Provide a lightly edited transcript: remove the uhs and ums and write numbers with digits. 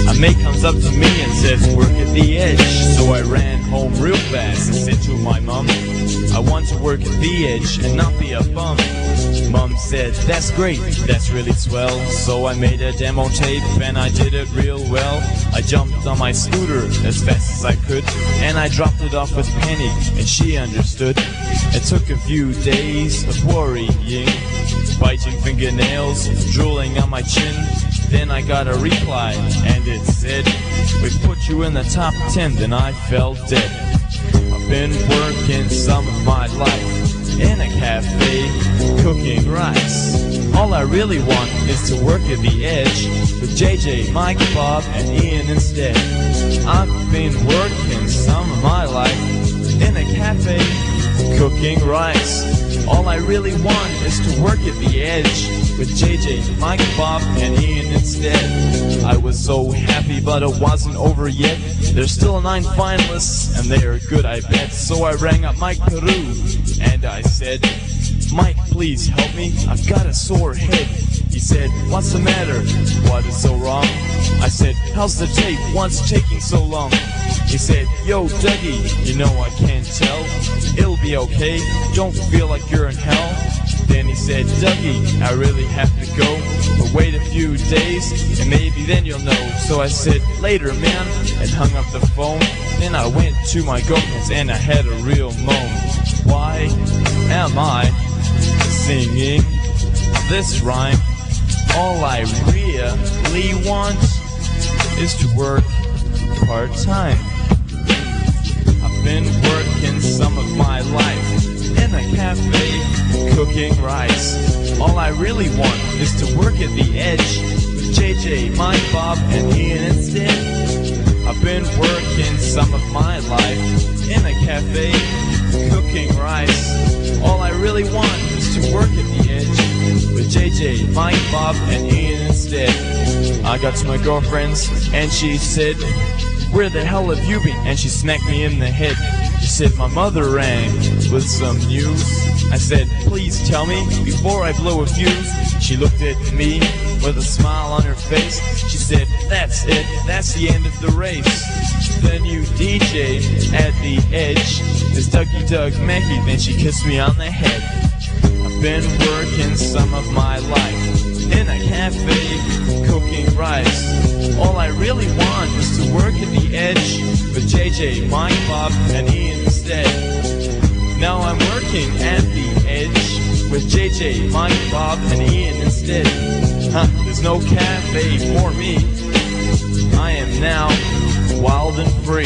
A mate comes up to me and says, work at the edge. So I ran home real fast and said to my mom, I want to work at the edge and not be a bum. Mom said, that's great, that's really swell. So I made a demo tape and I did it real well. I jumped on my scooter as fast as I could, and I dropped it off with Penny, and she understood. It took a few days of worrying, biting fingernails, drooling on my chin. Then I got a reply, and it said, we put you in the top 10. Then I fell dead. I've been working some of my life in a cafe, cooking rice. All I really want is to work at the edge with JJ, Mike, Bob, and Ian instead. I've been working some of my life in a cafe, cooking rice. All I really want is to work at the edge with JJ, Mike, Bob, and Ian instead. I was so happy, but it wasn't over yet. There's still 9 finalists, and they are good, I bet. So I rang up Mike Peru, and I said, Mike, please help me, I've got a sore head. He said, what's the matter? What is so wrong? I said, how's the tape? What's taking so long? He said, yo, Dougie, you know I can't tell. It'll be okay, don't feel like you're in hell. Then he said, Dougie, I really have to go, but wait a few days, and maybe then you'll know. So I said, later, man, and hung up the phone. Then I went to my girlfriend's and I had a real moan. Why am I singing this rhyme? All I really want is to work part-time. I've been working some of my life in a cafe, cooking rice. All I really want is to work at the edge with JJ, Mike, Bob, and Ian instead. I've been working some of my life in a cafe, cooking rice. All I really want is to work at the edge with JJ, Mike, Bob, and Ian instead. I got to my girlfriend's and she said, where the hell have you been? And she smacked me in the head. She said, my mother rang with some news. I said, please tell me before I blow a fuse. She looked at me with a smile on her face. She said, that's it, that's the end of the race. The new DJ at the edge is Dougie Doug Mackey. Then she kissed me on the head. I've been working some of my life in a cafe, cooking rice. All I really want is to work at the edge with JJ, Mike, Bob, and Ian instead. Now I'm working at the edge with JJ, Mike, Bob, and Ian instead. There's no cafe for me. I am now wild and free.